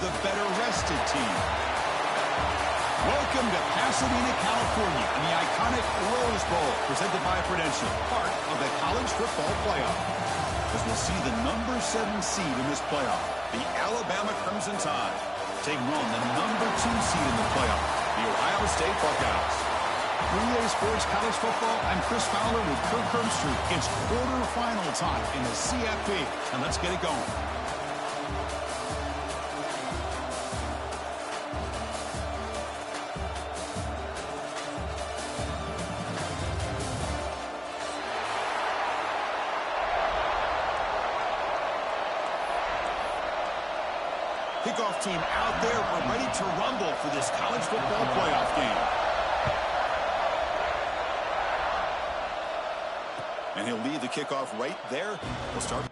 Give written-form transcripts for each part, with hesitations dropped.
the better rested team. Welcome to Pasadena, California, in the iconic Rose Bowl, presented by Prudential, part of the college football playoff. As we'll see the number 7 seed in this playoff, the Alabama Crimson Tide, taking on the number 2 seed in the playoff, the Ohio State Buckeyes. For EA Sports College Football, I'm Chris Fowler with Kirk Herbstreit. It's quarterfinal time in the CFP, and let's get it going. Kickoff team out there. We're ready to rumble for this college football playoff game. And he'll lead the kickoff right there. We'll start.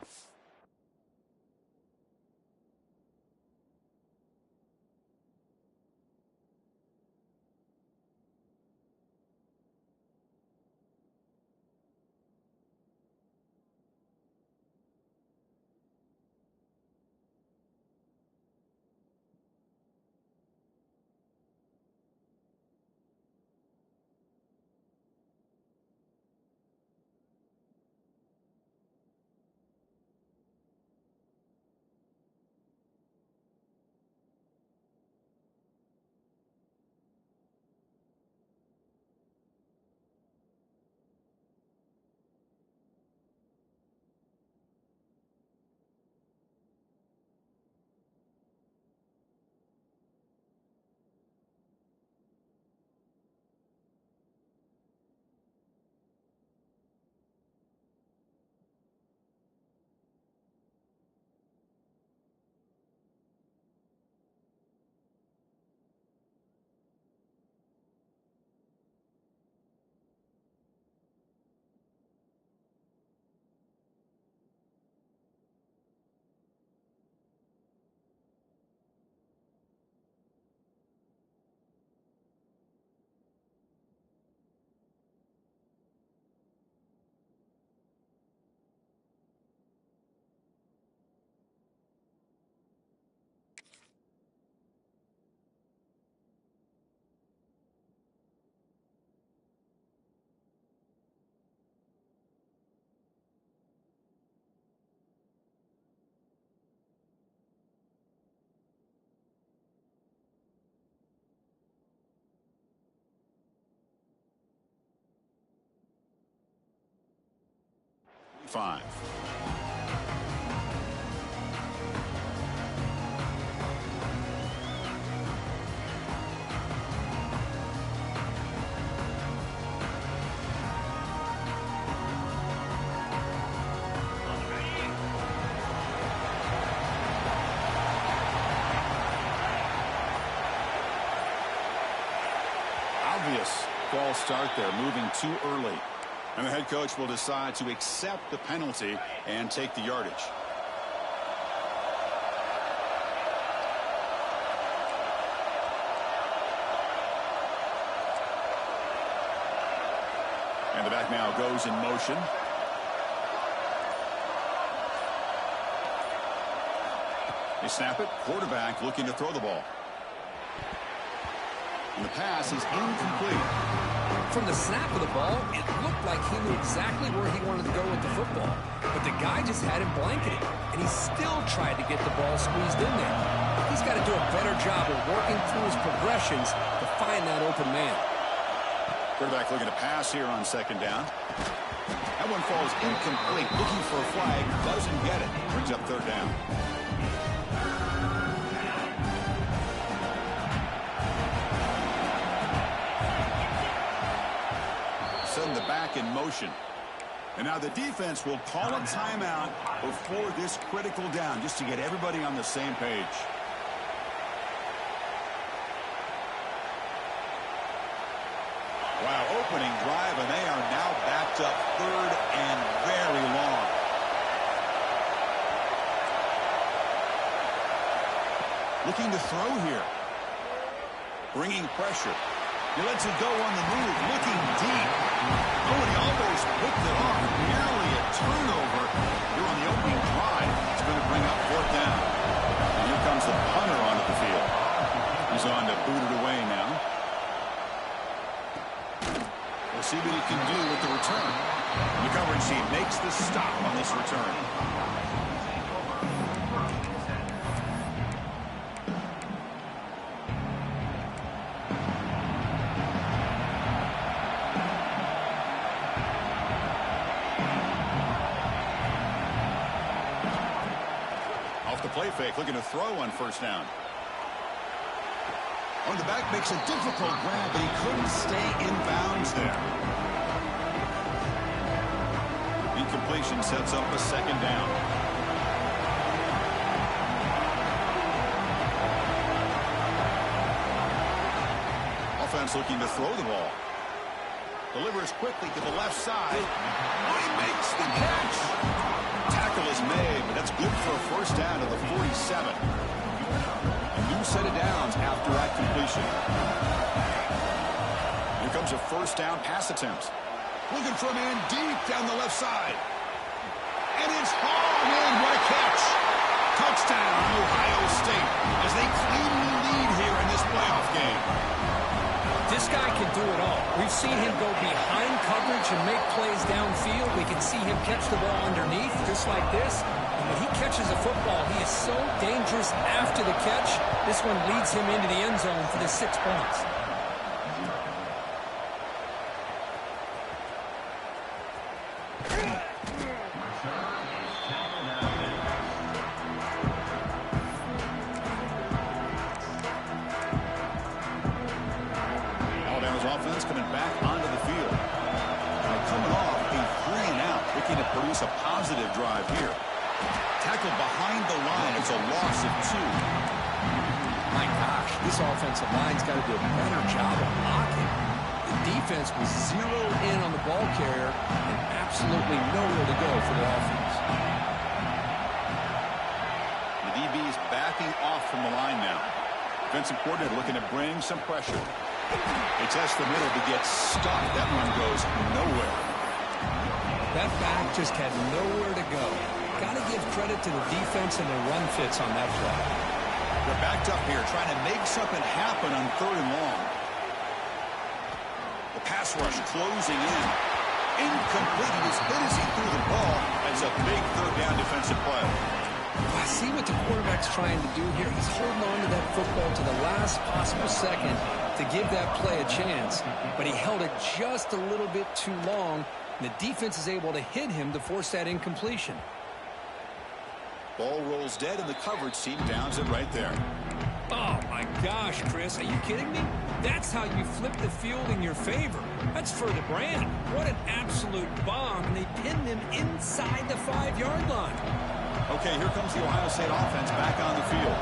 Five. Obvious false start there, moving too early. And the head coach will decide to accept the penalty and take the yardage. And the back now goes in motion. They snap it. Quarterback looking to throw the ball. And the pass is incomplete. From the snap of the ball, it looked like he knew exactly where he wanted to go with the football. But the guy just had him blanketed, and he still tried to get the ball squeezed in there. He's got to do a better job of working through his progressions to find that open man. Quarterback looking to pass here on second down. That one falls incomplete. Looking for a flag. Doesn't get it. Brings up third down. Send the back in motion. And now the defense will call a timeout before this critical down, just to get everybody on the same page. Wow, opening drive, and they are now backed up third and very long. Looking to throw here. Bringing pressure. He lets it go on the move, looking deep. Oh, and he almost picked it off. Nearly a turnover here on the opening drive. It's going to bring up fourth down. And here comes the punter on the see what he can do with the return. The coverage team makes the stop on this return. Off the play fake, looking to throw on first down. On the back makes a difficult grab, but he couldn't stay in bounds there. Incompletion sets up a second down. Offense looking to throw the ball. Delivers quickly to the left side. Oh, he makes the catch. Tackle is made, but that's good for a first down to the 47. A new set of downs after that completion. Here comes a first down pass attempt. Looking for a man deep down the left side. And it's hauled in. What a catch. Touchdown, Ohio State, as they cleanly lead here in this playoff game. This guy can do it all. We've seen him go behind coverage and make plays downfield. We can see him catch the ball underneath, just like this. And when he catches a football, he is so dangerous after the catch. This one leads him into the end zone for the 6 points. Offense coming back onto the field. Now coming off a 3-and-out, looking to produce a positive drive here. Tackled behind the line. It's a loss of 2. My gosh, this offensive line's got to do a better job of blocking. The defense was zeroed in on the ball carrier and absolutely nowhere to go for the offense. The DB is backing off from the line now. Defensive coordinator looking to bring some pressure. They test the middle to get stuck. That one goes nowhere. That back just had nowhere to go. Got to give credit to the defense and the run fits on that play. They're backed up here trying to make something happen on 3rd and long. The pass rush closing in. Incomplete. He was hit as he threw the ball. That's a big 3rd down defensive play. I see what the quarterback's trying to do here. He's holding on to that football to the last possible second to give that play a chance, but he held it just a little bit too long, and the defense is able to hit him to force that incompletion. Ball rolls dead, and the coverage team downs it right there. Oh, my gosh, Chris, are you kidding me? That's how you flip the field in your favor. That's for the brand. What an absolute bomb, and they pinned him inside the 5-yard line. Okay, here comes the Ohio State offense back on the field.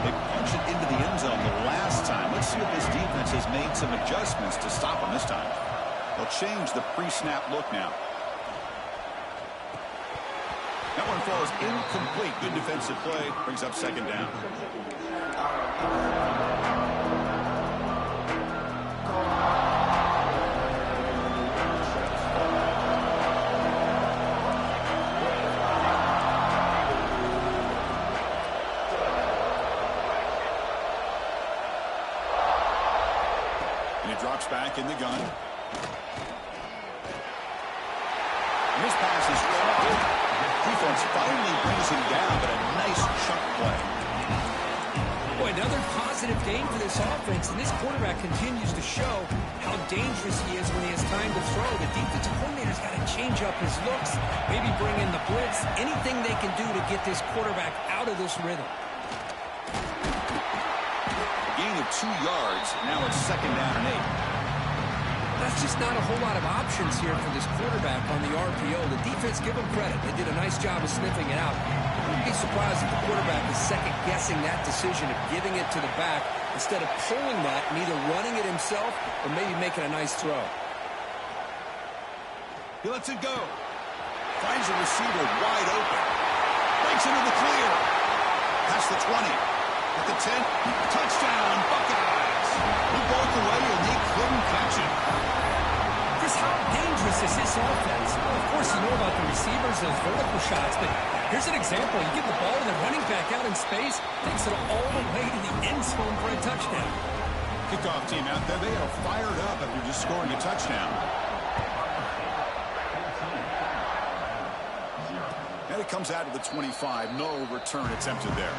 They punch it into the end zone the last time. Let's see if this defense has made some adjustments to stop them this time. They'll change the pre-snap look now. That one falls incomplete. Good defensive play. Brings up 2nd down. Drops back in the gun. And this pass is good. Defense finally brings him down, but a nice chunk play. Boy, another positive game for this offense, and this quarterback continues to show how dangerous he is when he has time to throw. The defensive coordinator's got to change up his looks, maybe bring in the blitz, anything they can do to get this quarterback out of this rhythm. Gain of 2 yards. Now it's 2nd down and 8. That's just not a whole lot of options here for this quarterback on the RPO. The defense, give them credit. They did a nice job of sniffing it out. I wouldn't be surprised if the quarterback is second-guessing that decision of giving it to the back instead of pulling that and either running it himself or maybe making a nice throw. He lets it go. Finds a receiver wide open. Breaks into the clear. Past the 20. At the 10. Touchdown, Buckeyes. He broke away and he couldn't catch it. Chris, how dangerous is this offense? Well, of course, you know about the receivers, those vertical shots, but here's an example. You get the ball to the running back out in space, takes it all the way to the end zone for a touchdown. Kickoff team out there, they are fired up after just scoring a touchdown. It comes out to the 25. No return attempted there.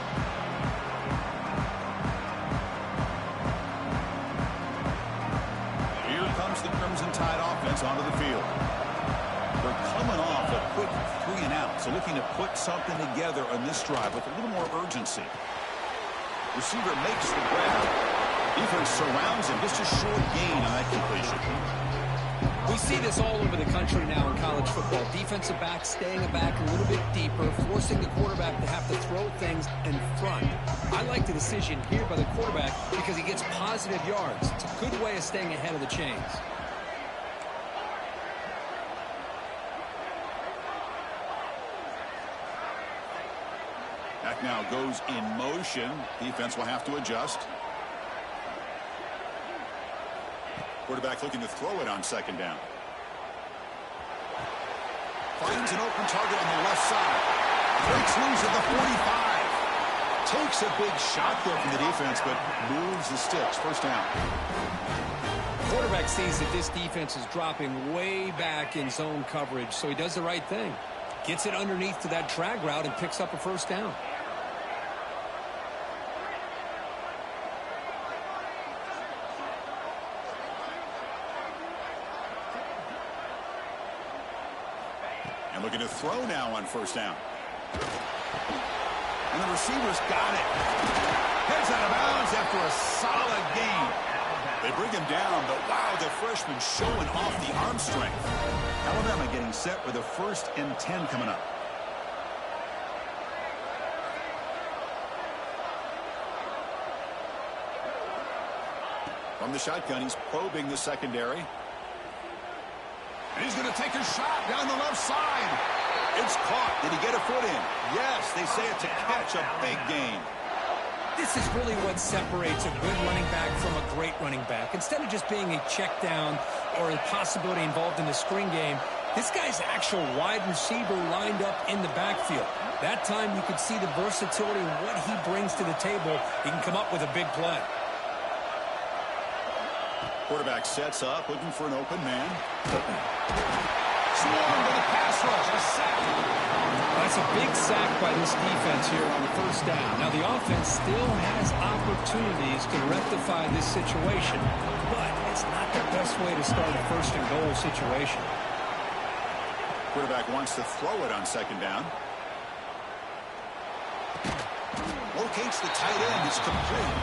Here comes the Crimson Tide offense onto the field. They're coming off a quick 3-and-out, so looking to put something together on this drive with a little more urgency. Receiver makes the grab. Defense surrounds him. Just a short gain on that completion. We see this all over the country now in college football. Defensive backs staying back a little bit deeper, forcing the quarterback to have to throw things in front. I like the decision here by the quarterback because he gets positive yards. It's a good way of staying ahead of the chains. Back now goes in motion. Defense will have to adjust. Quarterback looking to throw it on second down. Finds an open target on the left side. Breaks loose at the 45. Takes a big shot there from the defense, but moves the sticks. First down. Quarterback sees that this defense is dropping way back in zone coverage, so he does the right thing. Gets it underneath to that drag route and picks up a first down. And looking to throw now on first down. And the receiver's got it. Heads out of bounds after a solid gain. They bring him down, but wow, the freshman showing off the arm strength. Alabama getting set with a 1st and 10 coming up. From the shotgun, he's probing the secondary. And he's going to take a shot down the left side. It's caught. Did he get a foot in? Yes, they say it's a catch, a big gain. This is really what separates a good running back from a great running back. Instead of just being a check down or a possibility involved in the screen game, this guy's actual wide receiver lined up in the backfield. That time you could see the versatility and what he brings to the table. He can come up with a big play. Quarterback sets up, looking for an open man. Swarmed with a pass rush, a sack. That's a big sack by this defense here on the first down. Now, the offense still has opportunities to rectify this situation, but it's not the best way to start a first-and-goal situation. Quarterback wants to throw it on second down. Locates the tight end. It's complete.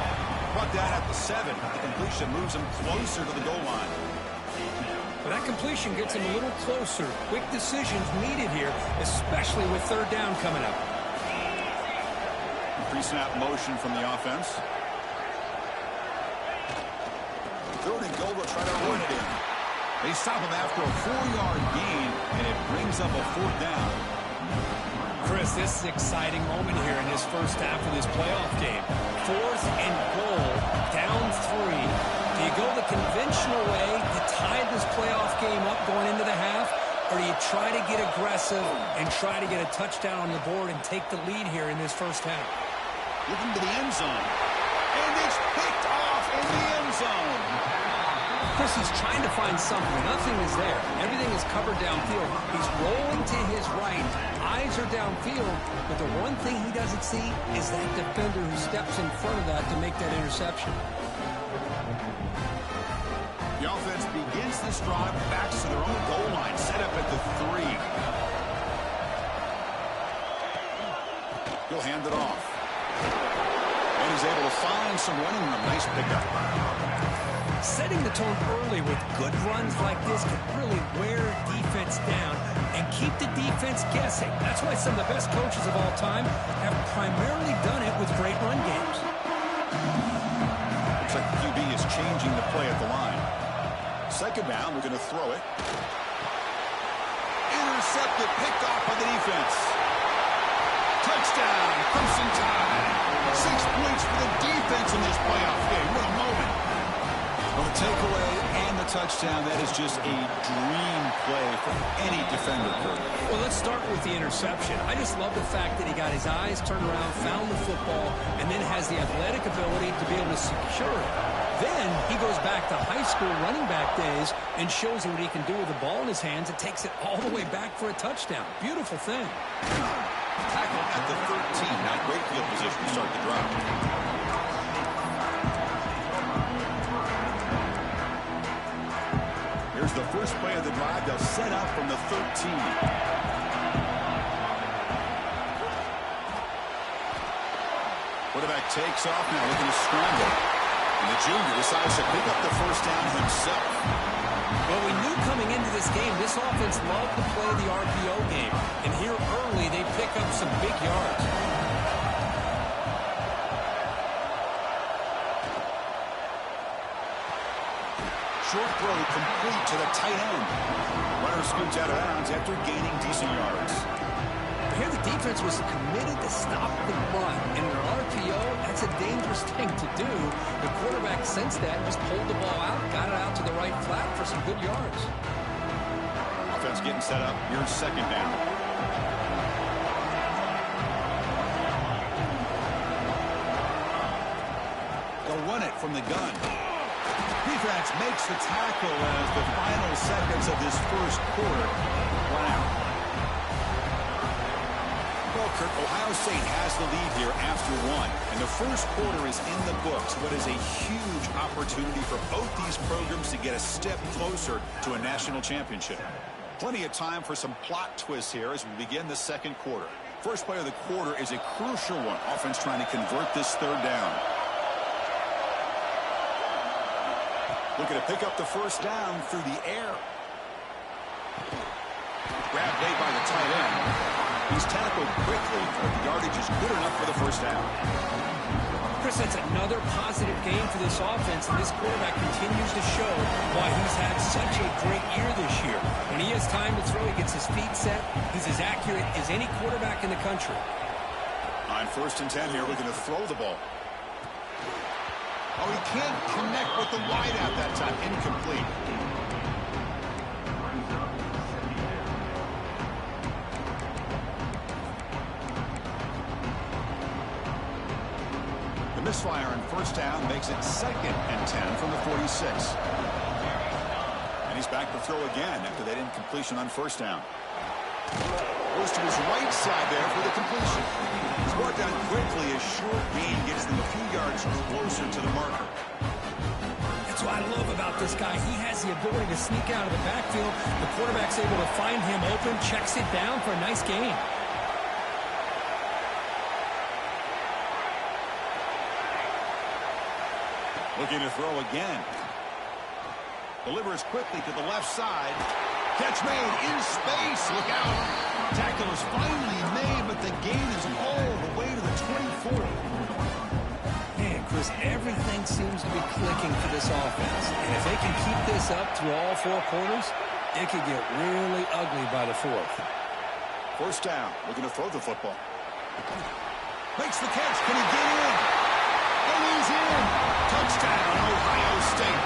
Brought down at the 7. The completion moves him closer to the goal line. But that completion gets him a little closer. Quick decisions needed here, especially with third down coming up. Pre-snap motion from the offense. Third and goal, they'll try to run it in. They stop him after a 4-yard gain, and it brings up a 4th down. Chris, this is an exciting moment here in this first half of this playoff game. 4th and goal, down 3. Do you go the conventional way to tie this playoff game up going into the half, or do you try to get aggressive and try to get a touchdown on the board and take the lead here in this first half? Looking to the end zone. And it's picked off in the end zone. Chris is trying to find something. Nothing is there. Everything is covered downfield. He's rolling to his right. Eyes are downfield. But the one thing he doesn't see is that defender who steps in front of that to make that interception. The offense begins this drive back to their own goal line, set up at the 3. He'll hand it off. And he's able to find some running room. Nice pickup. Setting the tone early with good runs like this can really wear defense down and keep the defense guessing. That's why some of the best coaches of all time have primarily done it with great run games. Looks like the QB is changing the play at the line. Second down, we're going to throw it. Intercepted, picked off by the defense. Touchdown, Crimson Tide. 6 points for the defense in this playoff game. What a moment. Well, the takeaway and the touchdown, that is just a dream play for any defender. Well, let's start with the interception. I just love the fact that he got his eyes turned around, found the football, and then has the athletic ability to be able to secure it. Then he goes back to high school running back days and shows him what he can do with the ball in his hands and takes it all the way back for a touchdown. Beautiful thing. Tackle at the 13. Now great field position to start the drive. Here's the first play of the drive. They'll set up from the 13. Quarterback takes off now, looking to scramble. And the junior decides to pick up the first down himself. Well, we knew coming into this game, this offense loved to play the RPO game. And here early, they pick up some big yards. Short throw complete to the tight end. Runner scoots out of bounds after gaining decent yards. Here the defense was committed to stop the run. And in an RPO, that's a dangerous thing to do. The quarterback sensed that and just pulled the ball out, got it out to the right flat for some good yards. Offense getting set up. Here's second down. They'll run it from the gun. Defense makes the tackle as the final seconds of this first quarter run out. Well, Kirk, Ohio State has the lead here after one, and the first quarter is in the books. What is a huge opportunity for both these programs to get a step closer to a national championship. Plenty of time for some plot twists here as we begin the second quarter. First play of the quarter is a crucial one. Offense trying to convert this third down. Looking to pick up the first down through the air. Grab made by the tight end. He's tackled quickly, but the yardage is good enough for the first down. Chris, that's another positive game for this offense, and this quarterback continues to show why he's had such a great year this year. When he has time to throw, he gets his feet set. He's as accurate as any quarterback in the country. On 1st and 10 here, looking to throw the ball. Oh, he can't connect with the wideout that time. Incomplete. The misfire on first down makes it 2nd and 10 from the 46. And he's back to throw again after that incompletion on first down. Goes to his right side there for the completion. He's brought down quickly. A short gain gets them a few yards closer to the marker. That's what I love about this guy. He has the ability to sneak out of the backfield. The quarterback's able to find him open, checks it down for a nice gain. Looking to throw again. Delivers quickly to the left side. Catch made in space. Look out. Tackle is finally made, but the gain is all the way to the 24. Man, Chris, everything seems to be clicking for this offense. And if they can keep this up through all four quarters, it could get really ugly by the fourth. First down. Looking to throw the football. Makes the catch. Can he get in? And he's in. Touchdown, Ohio State.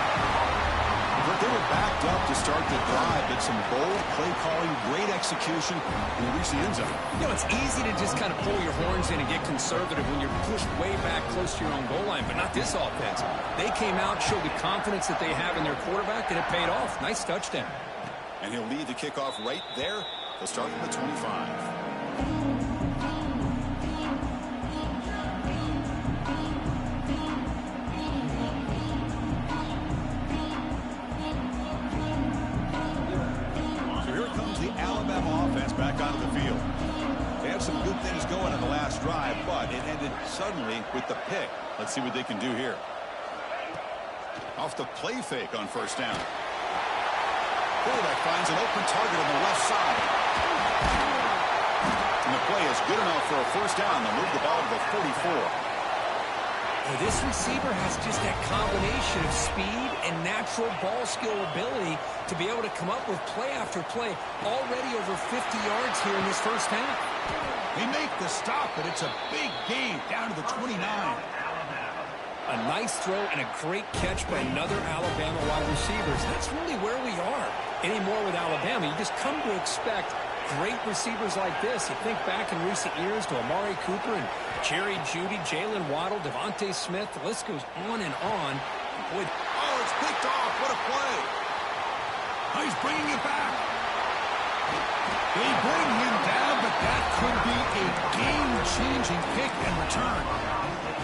But they were backed up to start the drive, but some bold play calling, great execution, and reach the end zone. You know, it's easy to just kind of pull your horns in and get conservative when you're pushed way back close to your own goal line, but not this offense. They came out, showed the confidence that they have in their quarterback, and it paid off. Nice touchdown. And he'll lead the kickoff right there. They'll start from the 25. Back onto the field. They had some good things going on the last drive, but it ended suddenly with the pick. Let's see what they can do here. Off the play fake on first down. Quarterback finds an open target on the left side. And the play is good enough for a first down. They'll move the ball to the 44. This receiver has just that combination of speed and natural ball skill ability to be able to come up with play after play. Already over 50 yards here in this first half. They make the stop, but it's a big gain down to the 29. A nice throw and a great catch by another Alabama wide receiver. That's really where we are anymore with Alabama. You just come to expect great receivers like this. You think back in recent years to Amari Cooper and Jerry Jeudy, Jalen Waddle, Devontae Smith. The list goes on and on. Boy, oh, it's picked off. What a play. Oh, he's bringing it back. They bring him down, but That could be a game-changing pick and return.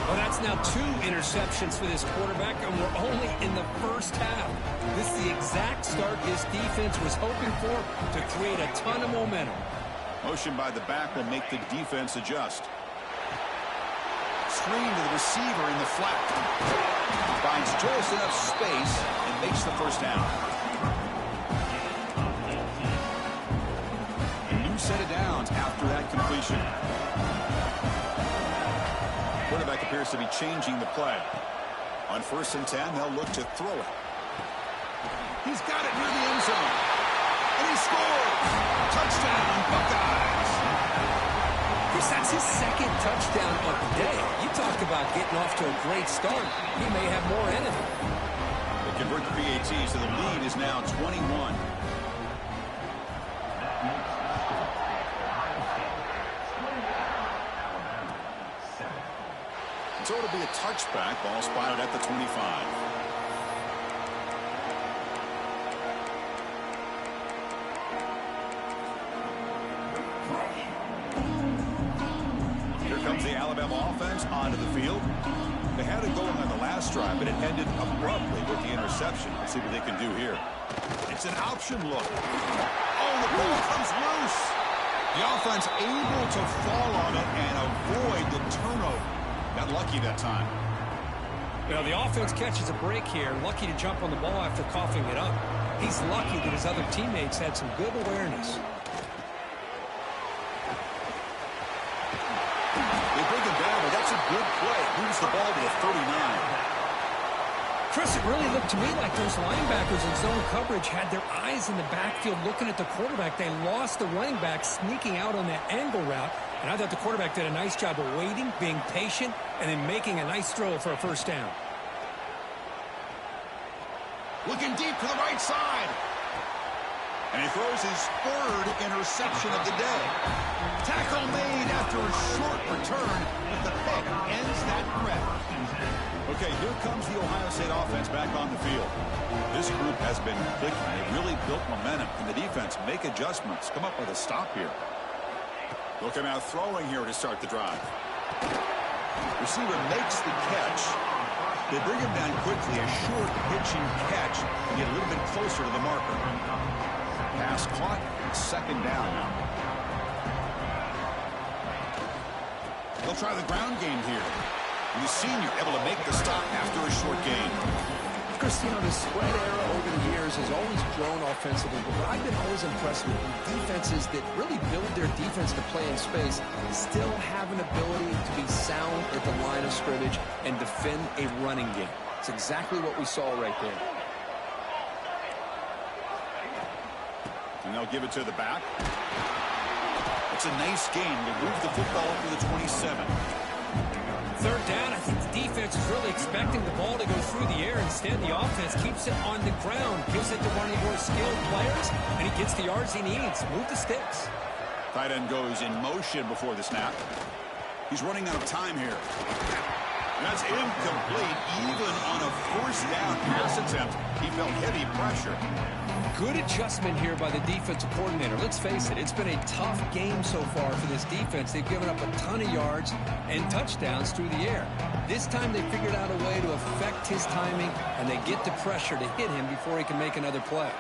Well, that's now 2 interceptions for this quarterback, and we're only in the first half. This is the exact start his defense was hoping for to create a ton of momentum. Motion by the back will make the defense adjust. Screen to the receiver in the flat. Finds just enough space and makes the first down. A new set of downs after that completion. Quarterback appears to be changing the play. On 1st and 10, they'll look to throw it. He's got it near the end zone. And he scores! Touchdown, Buckeyes! Chris, that's his 2nd touchdown of the day. You talk about getting off to a great start. He may have more in it. They convert the PAT, so the lead is now 21. So it'll be a touchback. Ball spotted at the 25. Here comes the Alabama offense onto the field. They had it going on the last drive, but it ended abruptly with the interception. Let's see what they can do here. It's an option look. Oh, the ball comes loose. The offense able to fall on it and avoid the turnover. Got lucky that time. Well, the offense catches a break here. Lucky to jump on the ball after coughing it up. He's lucky that his other teammates had some good awareness. They bring him down, but that's a good play. Moves the ball to the 39. Chris, it really looked to me like those linebackers in zone coverage had their eyes in the backfield looking at the quarterback. They lost the running back sneaking out on that angle route. And I thought the quarterback did a nice job of waiting, being patient, and then making a nice throw for a first down. Looking deep to the right side. And he throws his 3rd interception of the day. Tackle made after a short return, but the pick ends that threat. Okay, here comes the Ohio State offense back on the field. This group has been clicking. They really built momentum. Can the defense make adjustments? Come up with a stop here. They'll come out throwing here to start the drive. Receiver makes the catch. They bring him down quickly. A short pitching catch to get a little bit closer to the marker. Pass caught. 2nd down now. They'll try the ground game here. And the senior able to make the stop after a short gain. Christian, the spread era over the years has always grown offensively, but I've been always impressed with defenses that really build their defense to play in space, still have an ability to be sound at the line of scrimmage and defend a running game. It's exactly what we saw right there. And they'll give it to the back. It's a nice game. They move the football up to the 27. 3rd down, I think the defense is really expecting the ball to go through the air. Instead, the offense keeps it on the ground, gives it to one of the more skilled players, and he gets the yards he needs. Move the sticks. Tight end goes in motion before the snap. He's running out of time here. And that's incomplete. Even on a 1st down pass attempt, he felt heavy pressure. Good adjustment here by the defensive coordinator. Let's face it, it's been a tough game so far for this defense. They've given up a ton of yards and touchdowns through the air. This time they figured out a way to affect his timing, and they get the pressure to hit him before he can make another play.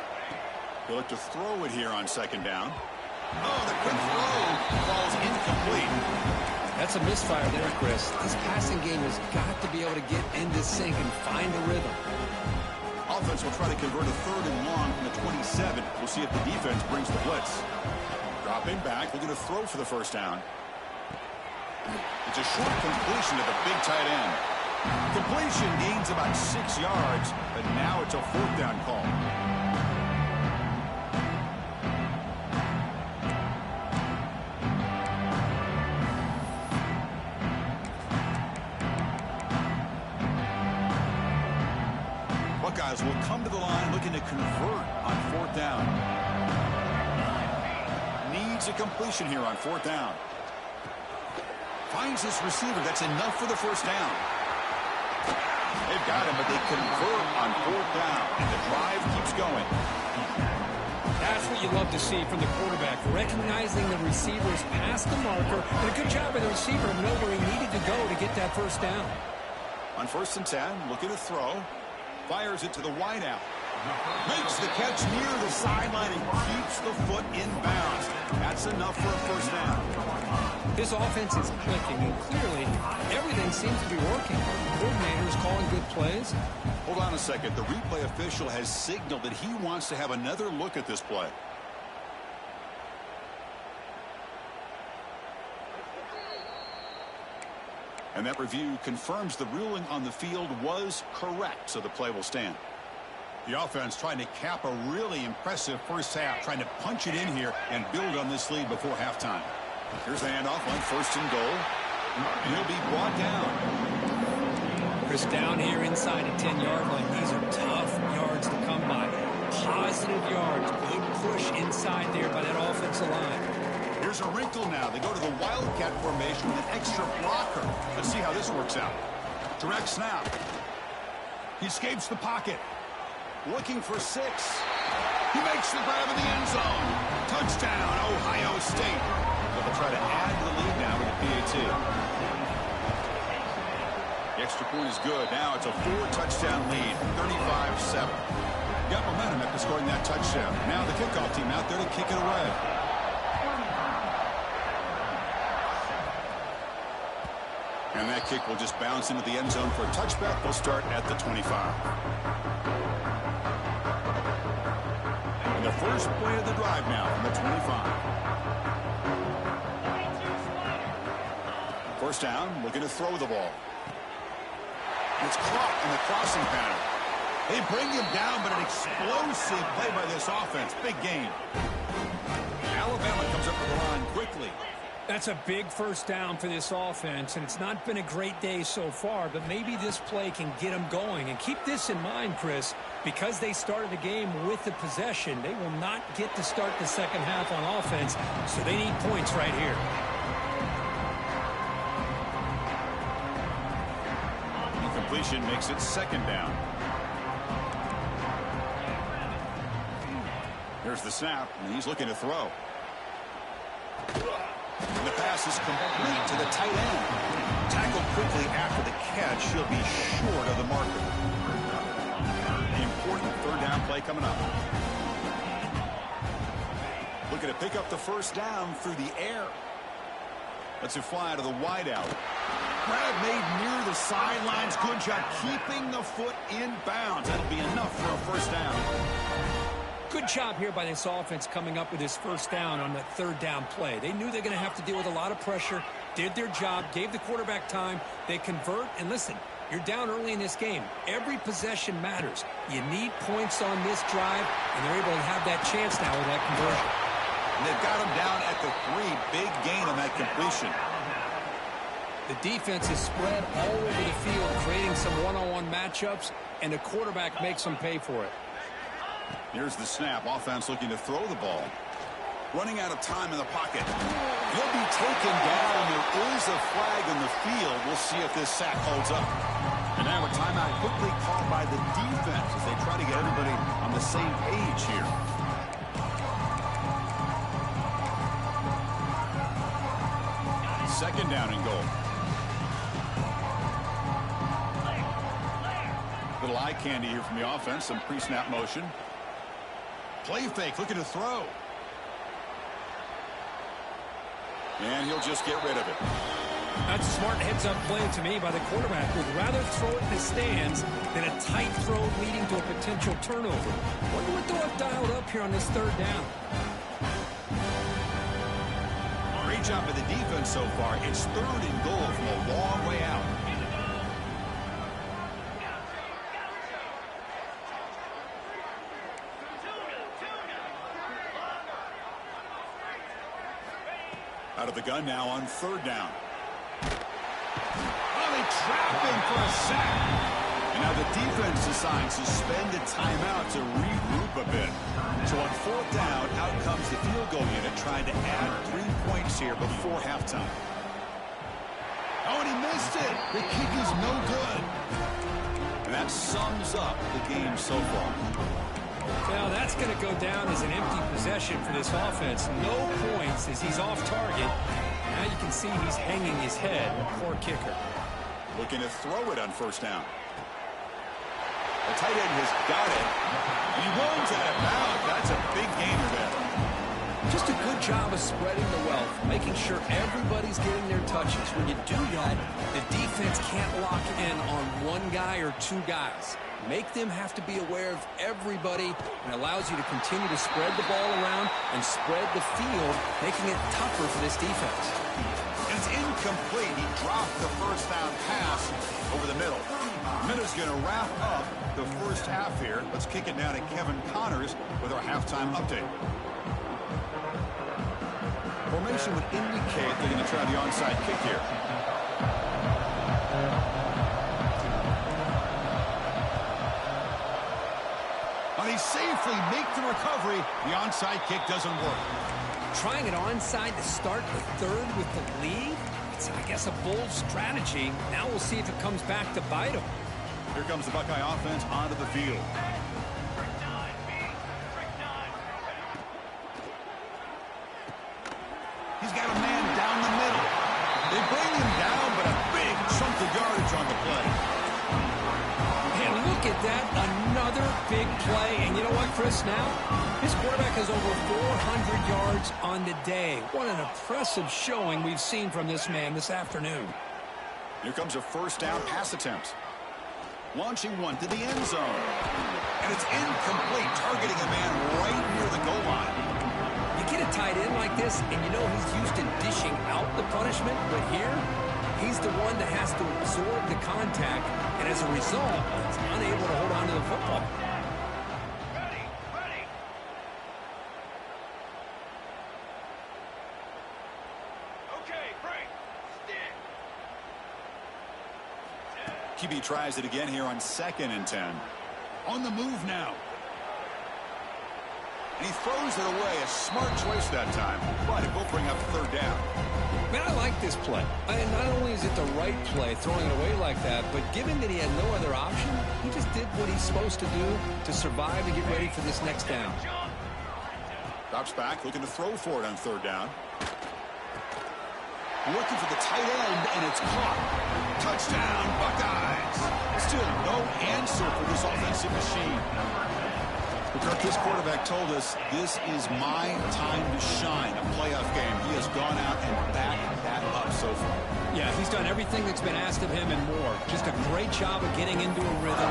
They'll look to throw it here on 2nd down. Oh, the quick throw falls incomplete. That's a misfire there, Chris. This passing game has got to be able to get into sync and find a rhythm. Offense will try to convert a 3rd and long from the 27. We'll see if the defense brings the blitz. Dropping back, looking to throw for the 1st down. It's a short completion to the big tight end. Completion gains about 6 yards, but now it's a 4th down call. Buckeyes will come to the line looking to convert on 4th down. Needs a completion here on 4th down. Finds his receiver. That's enough for the 1st down. They've got him, but they convert on 4th down, and the drive keeps going. That's what you love to see from the quarterback, recognizing the receiver's past the marker, and a good job by the receiver to know where he needed to go to get that first down. On 1st and 10, looking to throw. Fires it to the wideout. Makes the catch near the sideline and keeps the foot in bounds. That's enough for a first down. This offense is clicking, and clearly everything seems to be working. Coordinators calling good plays. Hold on a second. The replay official has signaled that he wants to have another look at this play. And that review confirms the ruling on the field was correct, so the play will stand. The offense trying to cap a really impressive first half, trying to punch it in here and build on this lead before halftime. Here's the handoff on 1st and goal. And he'll be brought down. Chris, down here inside the 10-yard line. These are tough yards to come by. Positive yards. Good push inside there by that offensive line. Here's a wrinkle now. They go to the Wildcat formation with an extra blocker. Let's see how this works out. Direct snap. He escapes the pocket. Looking for 6. He makes the grab in the end zone. Touchdown, Ohio State. So they'll try to add to the lead now with a PAT. The extra point is good. Now it's a 4-touchdown lead, 35-7. Got momentum after scoring that touchdown. Now the kickoff team out there to kick it away. And that kick will just bounce into the end zone for a touchback. They'll start at the 25. And the first play of the drive now from the 25. First down, looking to throw the ball. It's caught in the crossing pattern. They bring him down, but an explosive play by this offense. Big gain. Alabama comes up with the line quickly. That's a big first down for this offense, and it's not been a great day so far, but maybe this play can get them going. And keep this in mind, Chris, because they started the game with the possession, they will not get to start the second half on offense, so they need points right here. Incompletion makes it 2nd down. There's the snap, and he's looking to throw. And the pass is complete to the tight end. Tackled quickly after the catch. He'll be short of the marker. The important 3rd down play coming up. Looking to pick up the first down through the air. Lets it fly to the wideout. Grab made near the sidelines. Good job keeping the foot in bounds. That'll be enough for a first down. Good job here by this offense coming up with this first down on the 3rd down play. They knew they're going to have to deal with a lot of pressure, did their job, gave the quarterback time. They convert, and listen, you're down early in this game. Every possession matters. You need points on this drive, and they're able to have that chance now with that conversion. And they've got him down at the 3. Big gain on that completion. The defense is spread all over the field, creating some one-on-one matchups, and the quarterback makes them pay for it. Here's the snap. Offense looking to throw the ball. Running out of time in the pocket. He'll be taken down. There is a flag in the field. We'll see if this sack holds up. And now a timeout quickly called by the defense as they try to get everybody on the same page here. Second down and goal. Little eye candy here from the offense. Some pre-snap motion. Play fake, looking to throw. And he'll just get rid of it. That's a smart heads-up play to me by the quarterback. Would rather throw it in the stands than a tight throw leading to a potential turnover. Wonder what they'll have dialed up here on this 3rd down. Great job by the defense so far. It's 3rd and goal from a long way out. Out of the gun now on 3rd down. Oh, they trap him for a sack. And now the defense decides to spend a timeout to regroup a bit. So on 4th down, out comes the field goal unit trying to add 3 points here before halftime. Oh, and he missed it. The kick is no good. And that sums up the game so far. Well, that's going to go down as an empty possession for this offense. No points as he's off target. Now you can see he's hanging his head. Poor kicker. Looking to throw it on first down. The tight end has got it. And he runs out of bounds. That's a big gainer there. Just a good job of spreading the wealth, making sure everybody's getting their touches. When you do that, the defense can't lock in on one guy or two guys. Make them have to be aware of everybody, and allows you to continue to spread the ball around and spread the field, making it tougher for this defense. And it's incomplete. He dropped the first down pass over the middle. Minutes going to wrap up the first half here. Let's kick it down to Kevin Connors with our halftime update. Formation would indicate they're going to try the onside kick here. And they safely make the recovery. The onside kick doesn't work. Trying it onside to start the third with the lead? It's, I guess, a bold strategy. Now we'll see if it comes back to bite them. Here comes the Buckeye offense onto the field. He's got a man down the middle. They bring him down, but a big chunk of yardage on the play. And look at that, another big play. And you know what, Chris, now? His quarterback has over 400 yards on the day. What an impressive showing we've seen from this man this afternoon. Here comes a first down pass attempt. Launching one to the end zone. And it's incomplete, targeting a man right near the goal line. You get a tight end like this, and you know he's used to dishing out the punishment, but here, he's the one that has to absorb the contact, and as a result, he's unable to hold on to the football. QB tries it again here on 2nd and 10. On the move now. And he throws it away. A smart choice that time. But it will bring up third down. Man, I like this play. And not only is it the right play, throwing it away like that, but given that he had no other option, he just did what he's supposed to do to survive and get ready for this next down. Drops back, looking to throw for it on third down. Looking for the tight end, and it's caught. Touchdown, Buckeyes. Still no answer for this offensive machine. Kirk, this quarterback told us this is my time to shine, a playoff game. He has gone out and backed that up so far. Yeah, he's done everything that's been asked of him and more. Just a great job of getting into a rhythm.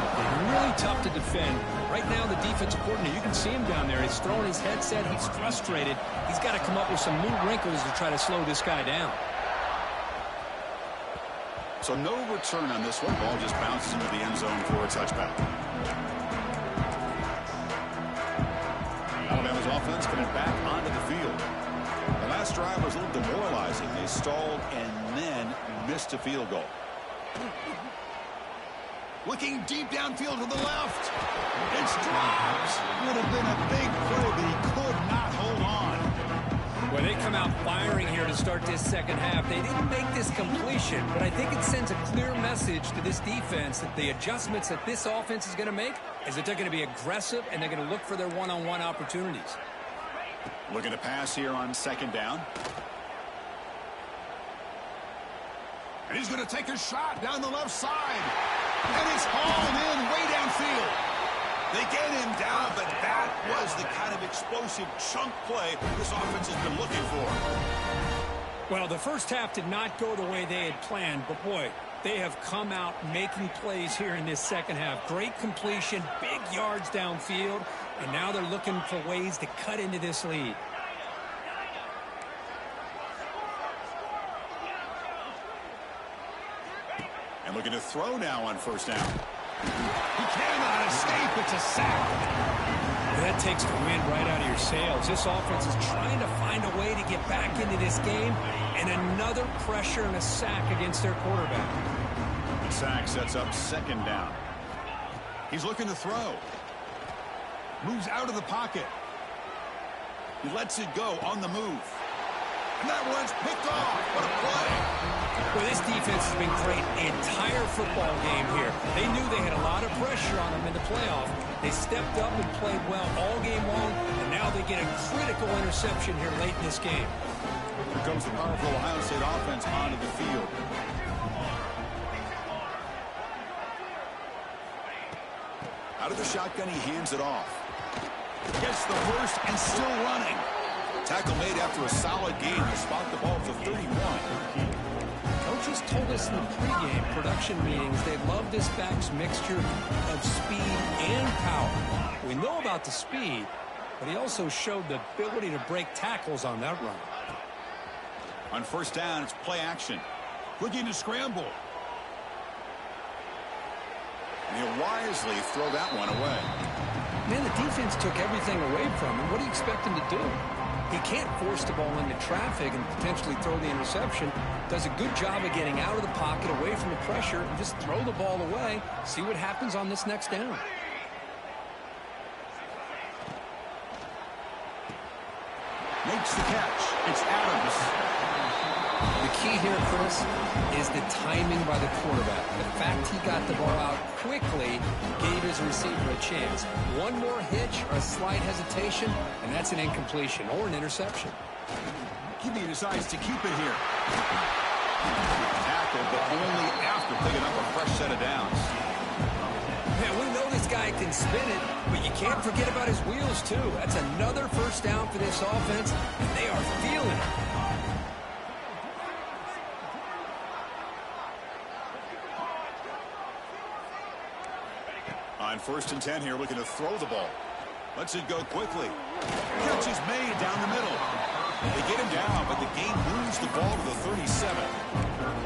Really tough to defend. Right now, the defensive coordinator, you can see him down there. He's throwing his headset. He's frustrated. He's got to come up with some new wrinkles to try to slow this guy down. So no return on this one. Ball just bounces into the end zone for a touchback. Alabama's offense coming back onto the field. The last drive was a little demoralizing. They stalled and then missed a field goal. Looking deep downfield to the left. It's dropped. Would have been a big play, but he could not hold on. Well, they come out firing here to start this second half. They didn't make this completion, but I think it sends a clear message to this defense that the adjustments that this offense is going to make is that they're going to be aggressive and they're going to look for their one-on-one opportunities. Looking to pass here on 2nd down. And he's going to take a shot down the left side. And it's hauled in way downfield. They get him down, but that was the kind of explosive chunk play this offense has been looking for. Well, the first half did not go the way they had planned, but boy, they have come out making plays here in this second half. Great completion, big yards downfield, and now they're looking for ways to cut into this lead. And looking to throw now on first down. He cannot escape. It's a sack. That takes the wind right out of your sails. This offense is trying to find a way to get back into this game, and another pressure and a sack against their quarterback. The sack sets up 2nd down. He's looking to throw. Moves out of the pocket. He lets it go on the move. And that one's picked off. What a play. Well, this defense has been great the entire football game here. They knew they had a lot of pressure on them in the playoff. They stepped up and played well all game long, and now they get a critical interception here late in this game. Here comes the powerful Ohio State offense onto the field. Out of the shotgun, he hands it off. Gets the first and still running. Tackle made after a solid game to spot the ball for 31. Coaches told us in the pregame production meetings they love this back's mixture of speed and power. We know about the speed, but he also showed the ability to break tackles on that run. On first down, it's play action. Looking to scramble. And he'll wisely throw that one away. Man, the defense took everything away from him. What do you expect him to do? He can't force the ball into traffic and potentially throw the interception. Does a good job of getting out of the pocket, away from the pressure, and just throw the ball away. See what happens on this next down. Makes the catch. It's Adams. The key here, Chris, is the timing by the quarterback. The fact he got the ball out quickly gave his receiver a chance. One more hitch or a slight hesitation, and that's an incompletion or an interception. QB decides to keep it here. Tackle, but only after picking up a fresh set of downs. Man, we know this guy can spin it, but you can't forget about his wheels, too. That's another first down for this offense, and they are feeling it. On 1st and 10 here, looking to throw the ball. Lets it go quickly. Catch is made down the middle. They get him down, but the game moves the ball to the 37.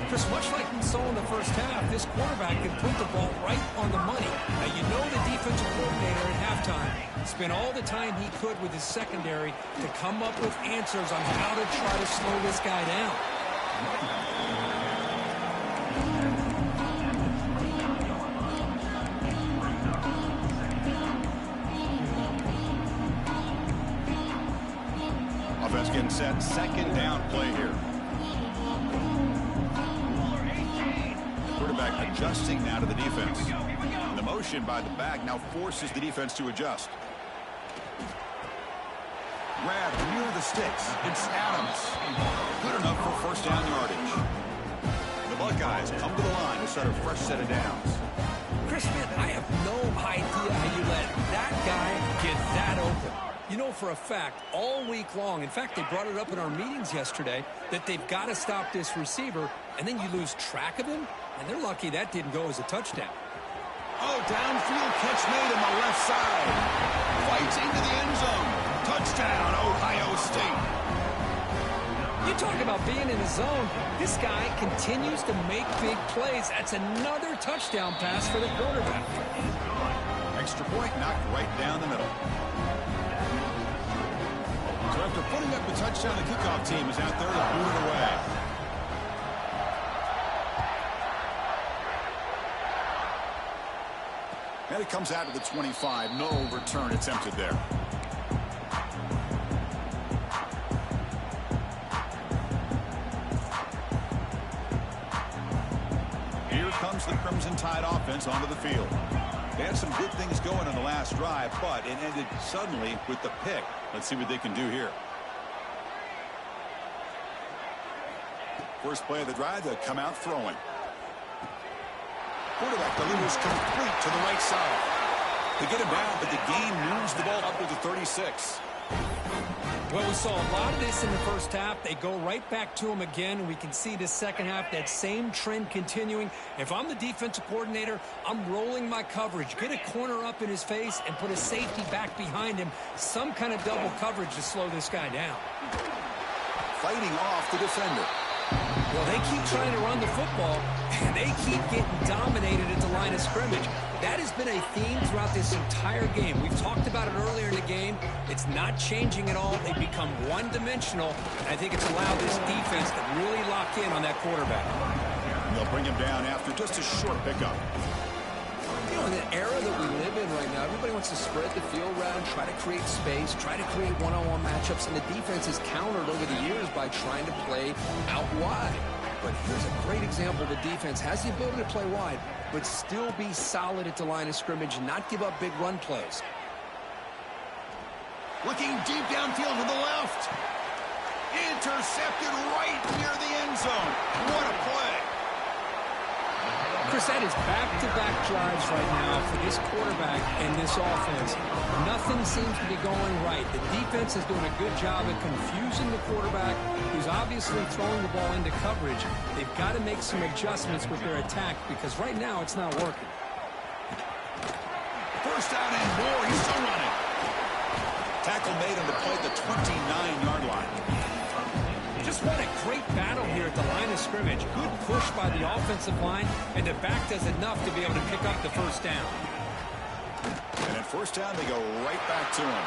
Chris, much like we saw in the first half, this quarterback can put the ball right on the money. Now, you know the defensive coordinator at halftime spent all the time he could with his secondary to come up with answers on how to try to slow this guy down. Offense getting set. Second down play here. Quarterback adjusting now to the defense. And the motion by the back now forces the defense to adjust. Grab near the sticks. It's Adams. Good enough for first down yardage. The Buckeyes come to the line to start a fresh set of downs. Chris, man, I have no idea how you let that guy get that open. You know for a fact, all week long, in fact, they brought it up in our meetings yesterday, that they've got to stop this receiver, and then you lose track of him, and they're lucky that didn't go as a touchdown. Oh, downfield catch made on the left side. Fights into the end zone. Touchdown, Ohio State. You talk about being in the zone. This guy continues to make big plays. That's another touchdown pass for the quarterback. Extra point knocked right down the middle. So after putting up the touchdown, the kickoff team is out there to boot it away. And it comes out to the 25. No return attempted there. Here comes the Crimson Tide offense onto the field. They had some good things going on the last drive, but it ended suddenly with the pick. Let's see what they can do here. First play of the drive, they'll come out throwing. Quarterback delivers complete to the right side. They get him down, but the game moves the ball up to the 36. Well, we saw a lot of this in the first half. They go right back to him again, and we can see the second half, that same trend continuing. If I'm the defensive coordinator, I'm rolling my coverage. Get a corner up in his face and put a safety back behind him. Some kind of double coverage to slow this guy down. Fighting off the defender. Well, they keep trying to run the football, and they keep getting dominated at the line of scrimmage. That has been a theme throughout this entire game. We've talked about it earlier in the game. It's not changing at all. They've become one-dimensional, and I think it's allowed this defense to really lock in on that quarterback. They'll bring him down after just a short pickup. You know, in the era that we live in right now, everybody wants to spread the field around, try to create space, try to create one-on-one matchups, and the defense is countered over the years by trying to play out wide. But here's a great example. The defense has the ability to play wide, but still be solid at the line of scrimmage and not give up big run plays. Looking deep downfield to the left. Intercepted right near the end zone. What a play. Chris, that is back-to-back drives right now for this quarterback and this offense. Nothing seems to be going right. The defense is doing a good job of confusing the quarterback, who's obviously throwing the ball into coverage. They've got to make some adjustments with their attack because right now it's not working. First down and more. He's still running. Tackle made on the play at the 29-yard line. Just what a great battle here at the line of scrimmage. Good push by the offensive line, and the back does enough to be able to pick up the first down. And at first down, they go right back to him.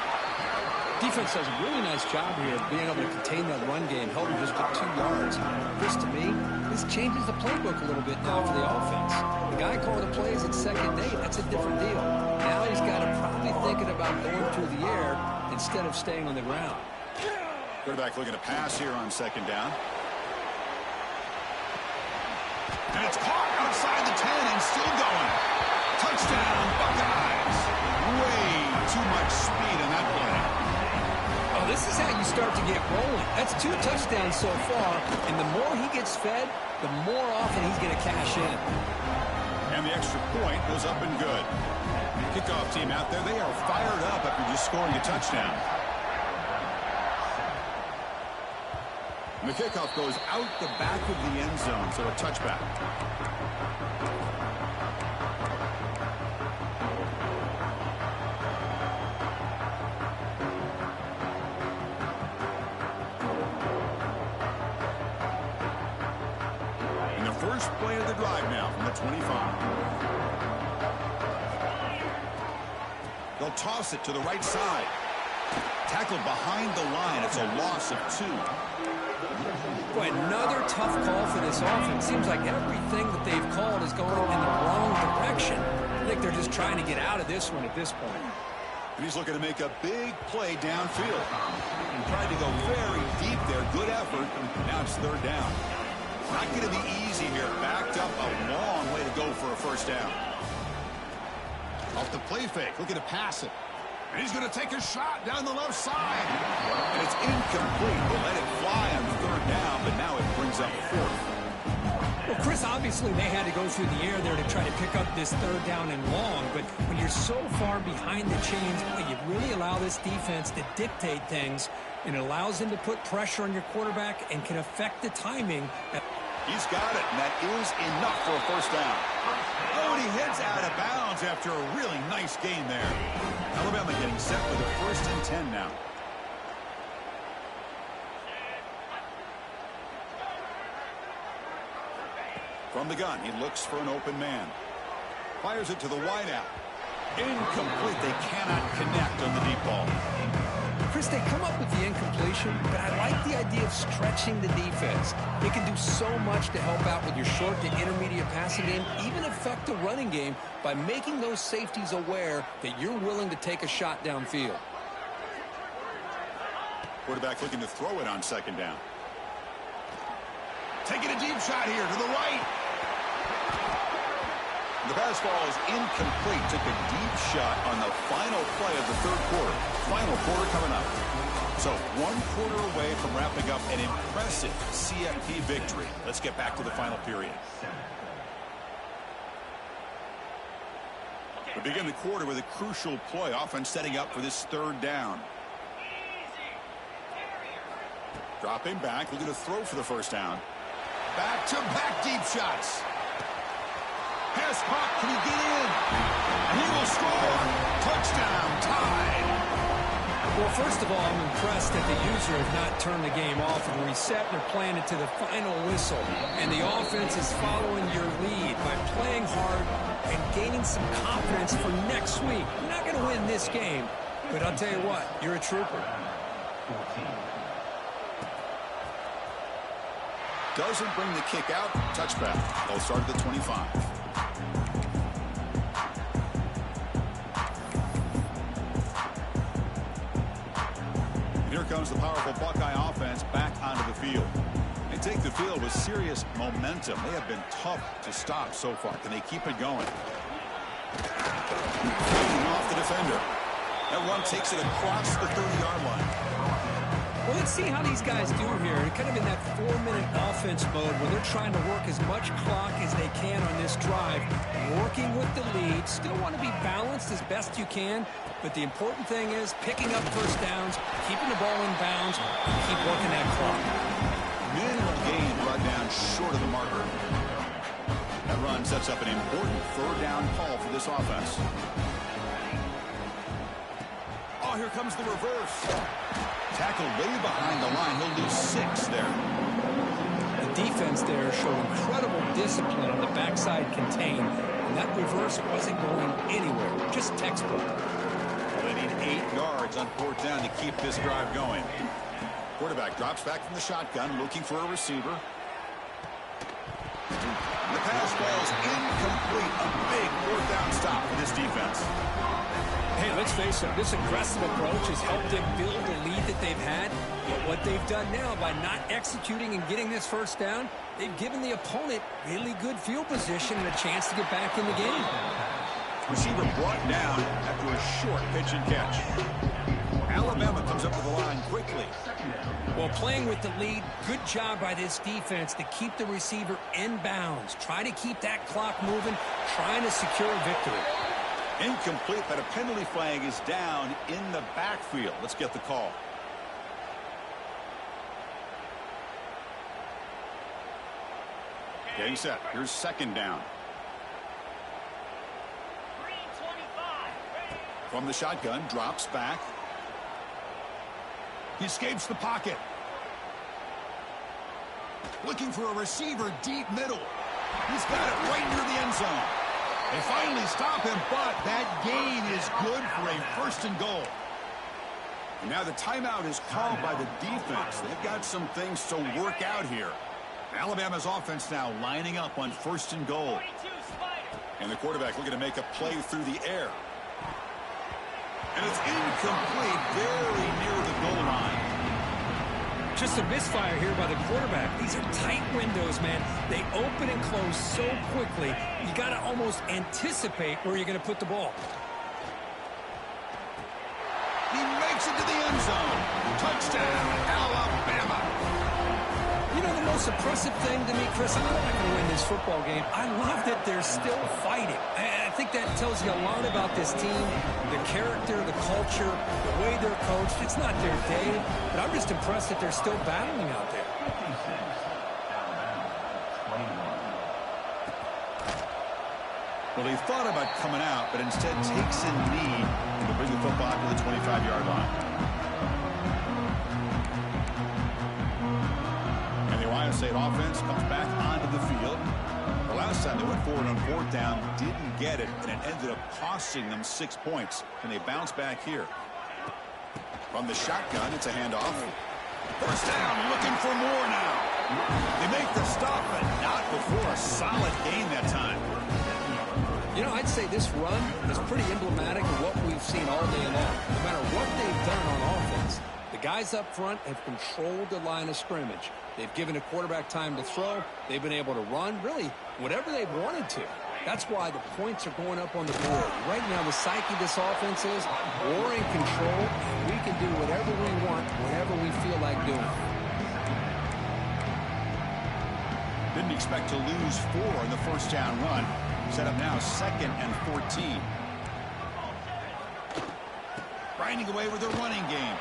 Defense does a really nice job here of being able to contain that run game, held him just to 2 yards. Chris, to me, this changes the playbook a little bit now for the offense. The guy calling the plays at 2nd and 8, that's a different deal. Now he's got to probably thinking about going through the air instead of staying on the ground. Quarterback looking to pass here on 2nd down. And it's caught outside the 10 and still going. Touchdown, Buckeyes. Way too much speed in that play. Oh, this is how you start to get rolling. That's 2 touchdowns so far, and the more he gets fed, the more often he's going to cash in. And the extra point goes up and good. Kickoff team out there, they are fired up after just scoring a touchdown. And the kickoff goes out the back of the end zone, so a touchback. And the first play of the drive now from the 25. They'll toss it to the right side. Tackled behind the line. It's a loss of 2. Boy, another tough call for this offense. Seems like everything that they've called is going in the wrong direction. I think they're just trying to get out of this one at this point. And he's looking to make a big play downfield. And tried to go very deep there. Good effort. Now it's 3rd down. Not going to be easy here. Backed up a long way to go for a first down. Off the play fake. Looking to pass it. And he's going to take a shot down the left side. And it's incomplete. They let it fly on 3rd down, but now it brings up 4th. Well, Chris, obviously they had to go through the air there to try to pick up this 3rd down and long, but when you're so far behind the chains, you really allow this defense to dictate things, and it allows them to put pressure on your quarterback and can affect the timing. He's got it, and that is enough for a first down. Oh, and he heads out of bounds after a really nice gain there. Alabama getting set for the 1st and 10 now. From the gun, he looks for an open man. Fires it to the wideout. Incomplete. They cannot connect on the deep ball. Chris, they come up with the incompletion, but I like the idea of stretching the defense. They can do so much to help out with your short to intermediate passing game, even affect the running game by making those safeties aware that you're willing to take a shot downfield. Quarterback looking to throw it on 2nd down. Taking a deep shot here to the right. The pass ball is incomplete. Took a deep shot on the final play of the 3rd quarter. Final quarter coming up. So 1 quarter away from wrapping up an impressive CFP victory. Let's get back to the final period. We begin the quarter with a crucial play. Offense setting up for this 3rd down. Dropping back, looking to throw for the first down. Back-to-back deep shots. Pass caught. Can he get in? He will score. Touchdown. Tied. Well, first of all, I'm impressed that the user has not turned the game off and reset. They're playing it to the final whistle. And the offense is following your lead by playing hard and gaining some confidence for next week. You're not going to win this game, but I'll tell you what, you're a trooper. Doesn't bring the kick out. Touchback. They'll start at the 25. comes the powerful Buckeye offense back onto the field. They take the field with serious momentum. They have been tough to stop so far. Can they keep it going? Off the defender. That run takes it across the 30-yard line. Well, let's see how these guys do here. They're kind of in that 4-minute offense mode where they're trying to work as much clock as they can on this drive, working with the lead. Still want to be balanced as best you can, but the important thing is picking up first downs, keeping the ball in bounds, keep working that clock. Minimal gain brought down short of the marker. That run sets up an important third down call for this offense. Oh, here comes the reverse. Tackled way behind the line. He'll lose 6 there. The defense there showed incredible discipline on the backside contain, and that reverse wasn't going anywhere. Just textbook. Well, they need 8 yards on 4th down to keep this drive going. Quarterback drops back from the shotgun, looking for a receiver. The pass falls incomplete. A big 4th down stop for this defense. Hey, let's face it, this aggressive approach has helped them build the lead that they've had. But what they've done now by not executing and getting this first down, they've given the opponent really good field position and a chance to get back in the game. Receiver brought down after a short pitch and catch. Alabama comes up to the line quickly. Well, playing with the lead, good job by this defense to keep the receiver in bounds. Try to keep that clock moving, trying to secure a victory. Incomplete, but a penalty flag is down in the backfield. Let's get the call. Getting set. Here's 2nd down. From the shotgun, drops back. He escapes the pocket. Looking for a receiver deep middle. He's got it right near the end zone. They finally stop him, but that gain is good for a 1st and goal. And now the timeout is called by the defense. They've got some things to work out here. Alabama's offense now lining up on 1st and goal. And the quarterback looking to make a play through the air. And it's incomplete, very near the goal line. Just a misfire here by the quarterback. These are tight windows, man. They open and close so quickly, you got to almost anticipate where you're going to put the ball. He makes it to the end zone. Touchdown, Alabama. You know, the most impressive thing to me, Chris, I'm not going to win this football game. I love that they're still fighting. I think that tells you a lot about this team, the character, the culture, the way they're coached. It's not their day, but I'm just impressed that they're still battling out there. Well, he thought about coming out, but instead takes a knee to bring the football to the 25-yard line. And the Ohio State offense comes back onto the field. The last time they went forward on 4th down, didn't get it, and it ended up costing them 6 points. And they bounce back here. From the shotgun, it's a handoff. 1st down, looking for more now. They make the stop, but not before a solid gain that time. You know, I'd say this run is pretty emblematic of what we've seen all day long. No matter what they've done on offense, the guys up front have controlled the line of scrimmage. They've given a quarterback time to throw. They've been able to run, really, whatever they wanted to. That's why the points are going up on the board. Right now, the psyche of this offense is we're in control, and we can do whatever we want, whatever we feel like doing. Didn't expect to lose 4 in the 1st down run. Set up now 2nd and 14. Grinding away with a running game.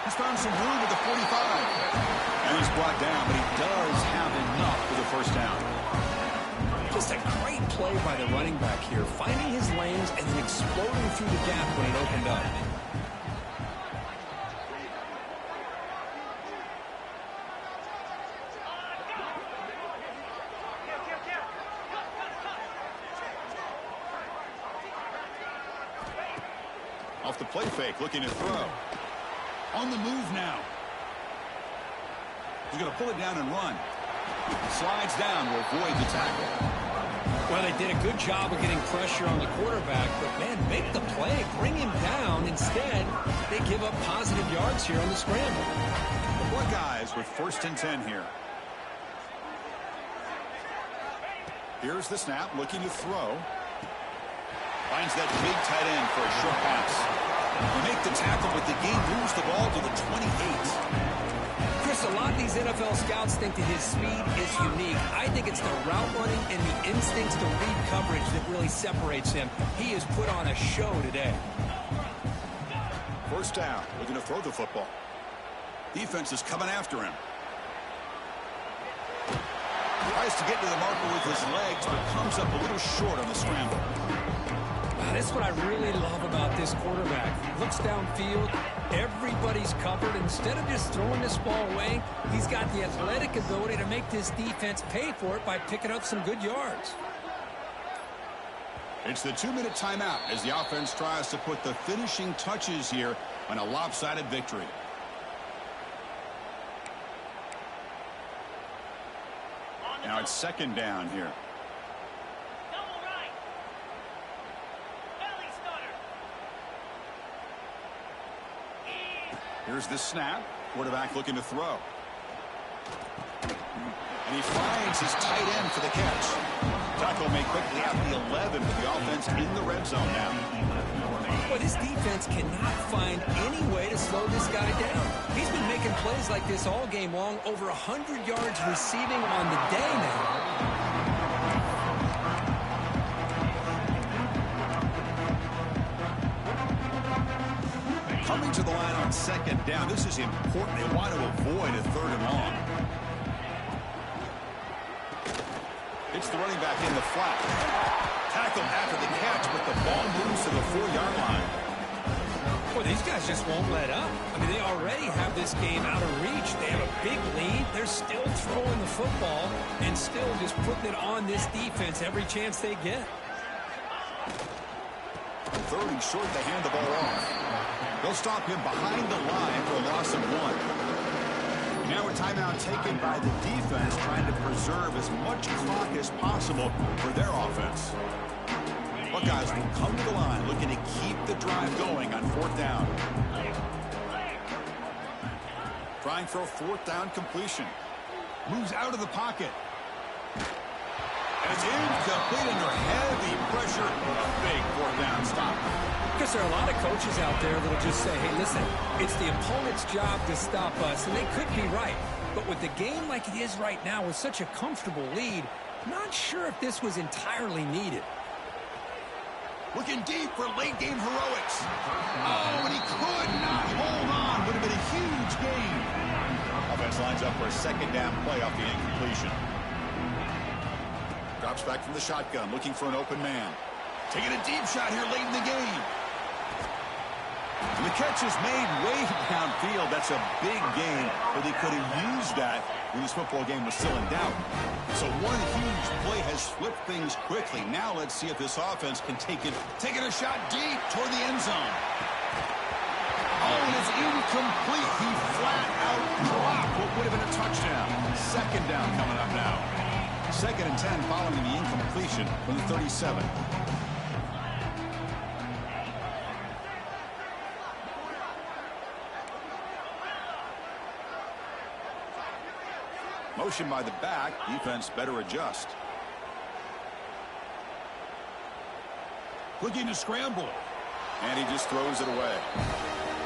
He's found some room at the 45. And he's brought down, but he does have enough for the 1st down. Just a great play by the running back here, finding his lanes and then exploding through the gap when it opened up. Off the play fake, looking to throw. On the move now. He's going to pull it down and run. Slides down to avoid the tackle. Well, they did a good job of getting pressure on the quarterback, but, man, make the play, bring him down. Instead, they give up positive yards here on the scramble. The Buckeyes with 1st and 10 here. Here's the snap, looking to throw. Finds that big tight end for a short pass. They make the tackle, but the game moves the ball to the 28. Chris, a lot of these NFL scouts think that his speed is unique. I think it's the route running and the instincts to read coverage that really separates him. He has put on a show today. 1st down, looking to throw the football. Defense is coming after him. Tries to get to the marker with his legs, but comes up a little short on the scramble. Wow, that's what I really love about this quarterback. He looks downfield, everybody's covered. Instead of just throwing this ball away, he's got the athletic ability to make this defense pay for it by picking up some good yards. It's the 2-minute timeout as the offense tries to put the finishing touches here on a lopsided victory. Now it's 2nd down here. Here's the snap. Quarterback looking to throw. And he finds his tight end for the catch. Tackle made quickly at the 11 with the offense in the red zone now. Boy, this defense cannot find any way to slow this guy down. He's been making plays like this all game long, over 100 yards receiving on the day now. Coming to the line on 2nd down. This is important. They want to avoid a 3rd and long. It's the running back in the flat. Tackled after the catch, but the ball moves to the 4-yard line. Boy, these guys just won't let up. I mean, they already have this game out of reach. They have a big lead. They're still throwing the football and still just putting it on this defense every chance they get. 3rd and short, they hand the ball off. They'll stop him behind the line for a loss of 1. Now a timeout taken by the defense, trying to preserve as much clock as possible for their offense. Buckeyes will come to the line looking to keep the drive going on 4th down. Trying for a 4th down completion. Moves out of the pocket. And it's incomplete under heavy pressure. A big 4th down stop. Because there are a lot of coaches out there that will just say, hey, listen, it's the opponent's job to stop us, and they could be right. But with the game like it is right now with such a comfortable lead, not sure if this was entirely needed. Looking deep for late-game heroics. Oh, and he could not hold on. Would have been a huge gain. Offense lines up for a 2nd down play off the incompletion. Drops back from the shotgun, looking for an open man. Taking a deep shot here late in the game. And the catch is made way downfield. That's a big gain, but they could have used that when this football game was still in doubt. So one huge play has flipped things quickly. Now let's see if this offense can take it. Taking a shot deep toward the end zone. Oh, and it's incomplete. He flat out dropped what would have been a touchdown. 2nd down coming up now. 2nd and 10 following the incompletion from the 37. Motion by the back. Defense better adjust. Looking to scramble. And he just throws it away.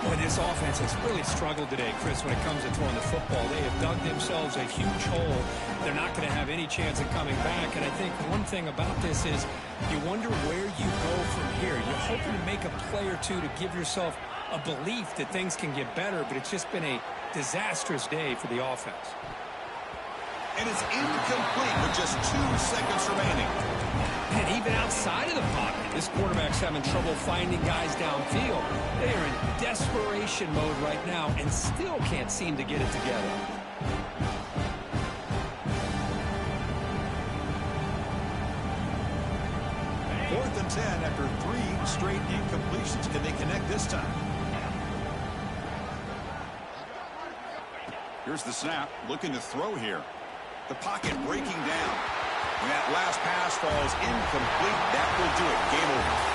Boy, this offense has really struggled today, Chris, when it comes to throwing the football. They have dug themselves a huge hole. They're not going to have any chance of coming back. And I think one thing about this is you wonder where you go from here. You're hoping to make a play or two to give yourself a belief that things can get better, but it's just been a disastrous day for the offense. And it's incomplete with just 2 seconds remaining. And even outside of the pocket, this quarterback's having trouble finding guys downfield. They are in desperation mode right now and still can't seem to get it together. Fourth and 10 after 3 straight incompletions. Can they connect this time? Here's the snap. Looking to throw here. The pocket breaking down. And that last pass falls incomplete. That will do it. Game over.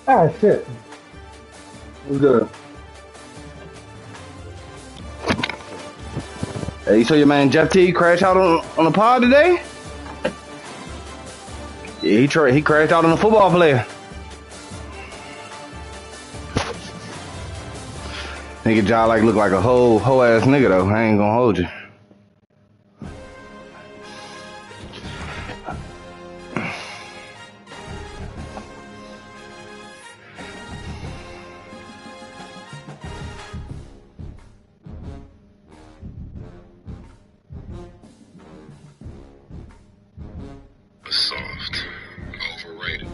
Ah, shit. What's good? Hey, you saw your man Jeff T crash out on the pod today? Yeah, he crashed out on a football player. Nigga jaw like look like a whole ass nigga though. I ain't gonna hold you. Soft. Overrated.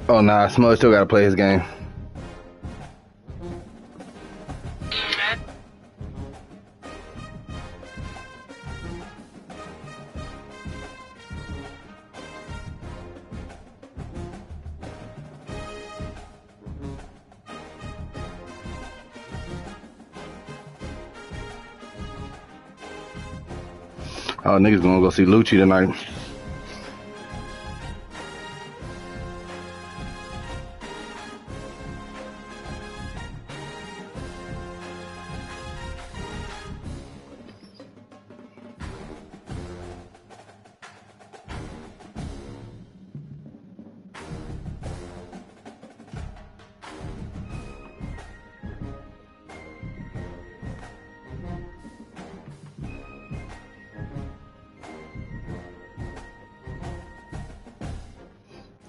Oh nah, Smudge still gotta play his game. Oh, niggas gonna go see Lucci tonight.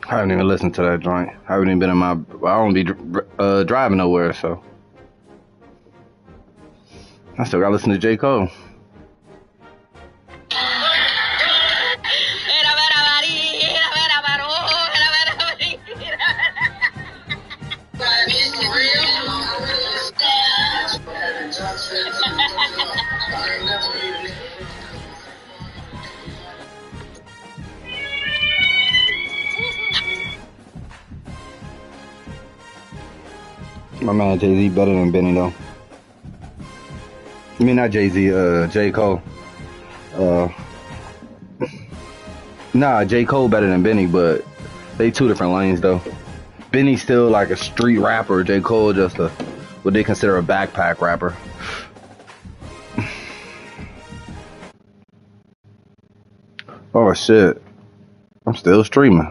I haven't even listened to that joint. I haven't even been in my. I don't be driving nowhere, so I still gotta listen to J. Cole. My man Jay-Z better than Benny though. I mean not Jay-Z, J. Cole. Nah, J. Cole better than Benny, but they two different lanes though. Benny's still like a street rapper. J. Cole just what they consider a backpack rapper. Oh shit. I'm still streaming.